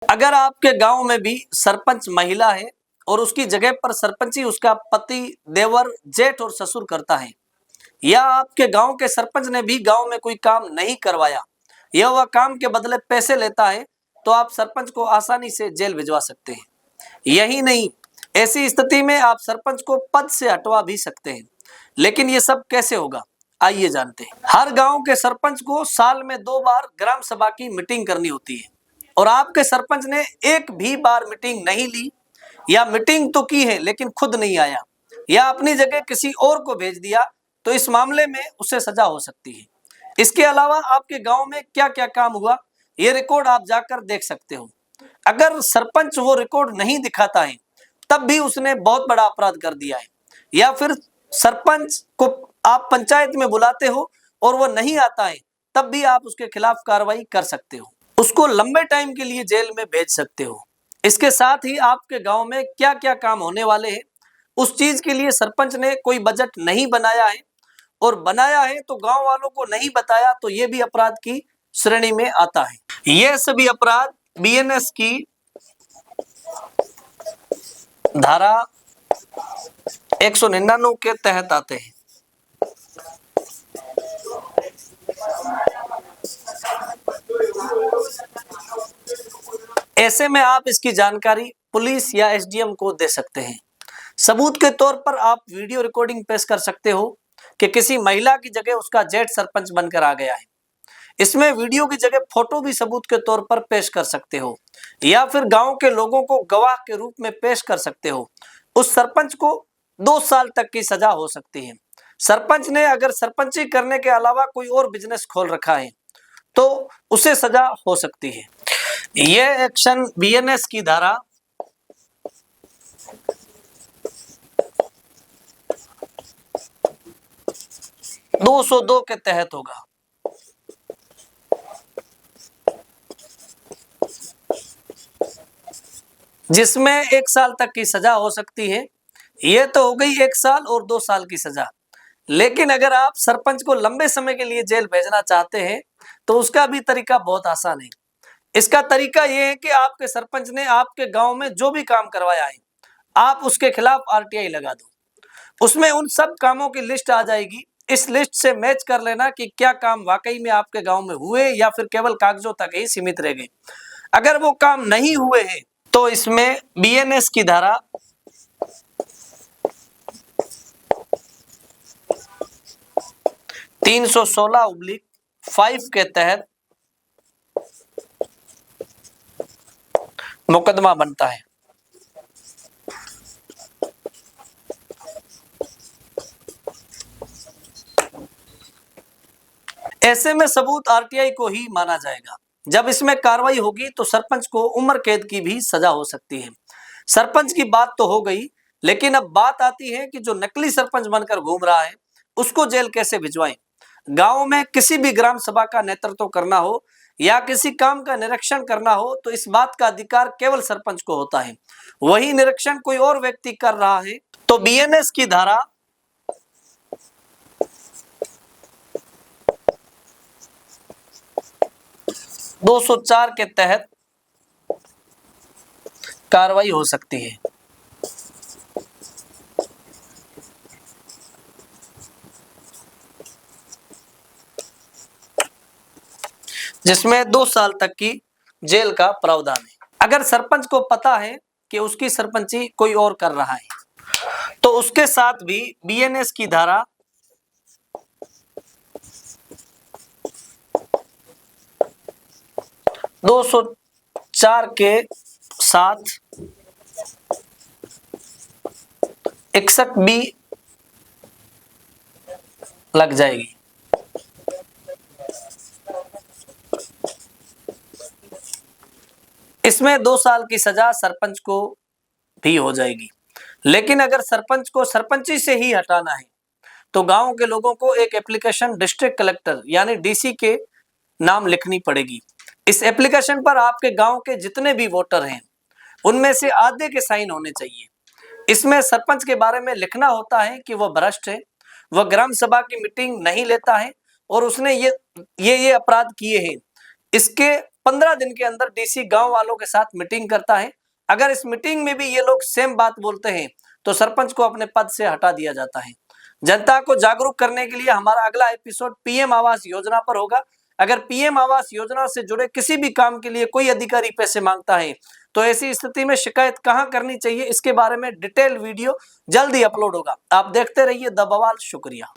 अगर आपके गांव में भी सरपंच महिला है और उसकी जगह पर सरपंची उसका पति, देवर, जेठ और ससुर करता है, या आपके गांव के सरपंच ने भी गांव में कोई काम नहीं करवाया या वह काम के बदले पैसे लेता है, तो आप सरपंच को आसानी से जेल भिजवा सकते हैं। यही नहीं, ऐसी स्थिति में आप सरपंच को पद से हटवा भी सकते हैं। लेकिन ये सब कैसे होगा, आइए जानते हैं। हर गांव के सरपंच को साल में 2 बार ग्राम सभा की मीटिंग करनी होती है, और आपके सरपंच ने एक भी बार मीटिंग नहीं ली, या मीटिंग तो की है लेकिन खुद नहीं आया, या अपनी जगह किसी और को भेज दिया, तो इस मामले में उसे सजा हो सकती है। इसके अलावा आपके गांव में क्या क्या काम हुआ, ये रिकॉर्ड आप जाकर देख सकते हो। अगर सरपंच वो रिकॉर्ड नहीं दिखाता है, तब भी उसने बहुत बड़ा अपराध कर दिया है। या फिर सरपंच को आप पंचायत में बुलाते हो और वो नहीं आता है, तब भी आप उसके खिलाफ कार्रवाई कर सकते हो, उसको लंबे टाइम के लिए जेल में भेज सकते हो। इसके साथ ही आपके गांव में क्या क्या काम होने वाले हैं, उस चीज के लिए सरपंच ने कोई बजट नहीं बनाया है, और बनाया है तो गांव वालों को नहीं बताया, तो ये भी अपराध की श्रेणी में आता है। ये सभी अपराध बीएनएस की धारा 199 के तहत आते हैं। ऐसे में आप इसकी जानकारी पुलिस या एसडीएम को दे सकते हैं। सबूत के तौर पर आप वीडियो रिकॉर्डिंग पेश कर सकते हो कि किसी महिला की जगह उसका जेठ सरपंच बनकर आ गया है। इसमें वीडियो की जगह फोटो भी सबूत के तौर पर पेश कर सकते हो, या फिर गांव के लोगों को गवाह के रूप में पेश कर सकते हो। उस सरपंच को 2 साल तक की सजा हो सकती है। सरपंच ने अगर सरपंची करने के अलावा कोई और बिजनेस खोल रखा है, तो उसे सजा हो सकती है। यह एक्शन बीएनएस की धारा 202 के तहत होगा। जिसमें 1 साल तक की सजा हो सकती है। यह तो हो गई 1 साल और 2 साल की सजा। लेकिन अगर आप सरपंच को लंबे समय के लिए जेल भेजना चाहते हैं, तो उसका भी तरीका बहुत आसान है। इसका तरीका यह है कि आपके सरपंच ने आपके गांव में जो भी काम करवाया है, आप उसके खिलाफ आरटीआई लगा दो। उसमें उन सब कामों की लिस्ट आ जाएगी। इस लिस्ट से मैच कर लेना कि क्या काम वाकई में आपके गांव में हुए या फिर केवल कागजों तक ही सीमित रह गए। अगर वो काम नहीं हुए हैं, तो इसमें बीएनएस की धारा 316/5 के तहत मुकदमा बनता है। ऐसे में सबूत आरटीआई को ही माना जाएगा। जब इसमें कार्रवाई होगी तो सरपंच को उम्र कैद की भी सजा हो सकती है। सरपंच की बात तो हो गई, लेकिन अब बात आती है कि जो नकली सरपंच बनकर घूम रहा है, उसको जेल कैसे भिजवाएं। गांव में किसी भी ग्राम सभा का नेतृत्व करना हो या किसी काम का निरीक्षण करना हो, तो इस बात का अधिकार केवल सरपंच को होता है। वही निरीक्षण कोई और व्यक्ति कर रहा है, तो बीएनएस की धारा 204 के तहत कार्रवाई हो सकती है। जिसमें 2 साल तक की जेल का प्रावधान है। अगर सरपंच को पता है कि उसकी सरपंची कोई और कर रहा है, तो उसके साथ भी बीएनएस की धारा 204 के साथ 61 भी लग जाएगी। इसमें 2 साल की सजा सरपंच को भी हो जाएगी। लेकिन अगर सरपंच को सरपंची से ही हटाना है, तो गांव के लोगों को एक एप्लीकेशन डिस्ट्रिक्ट कलेक्टर यानी डीसी के नाम लिखनी पड़ेगी। इस एप्लीकेशन पर आपके गांव के जितने भी वोटर हैं, उनमें से आधे के साइन होने चाहिए। इसमें सरपंच के बारे में लिखना होता है कि वह भ्रष्ट है, वह ग्राम सभा की मीटिंग नहीं लेता है, और उसने ये अपराध किए हैं। इसके 15 दिन के अंदर डीसी गांव वालों के साथ मीटिंग करता है। अगर इस मीटिंग में भी ये लोग सेम बात बोलते हैं तो सरपंच को अपने पद से हटा दिया जाता है। जनता को जागरूक करने के लिए हमारा अगला एपिसोड पीएम आवास योजना पर होगा। अगर पीएम आवास योजना से जुड़े किसी भी काम के लिए कोई अधिकारी पैसे मांगता है तो ऐसी स्थिति में शिकायत कहां करनी चाहिए, इसके बारे में डिटेल वीडियो जल्द ही अपलोड होगा। आप देखते रहिए द बवाल। शुक्रिया।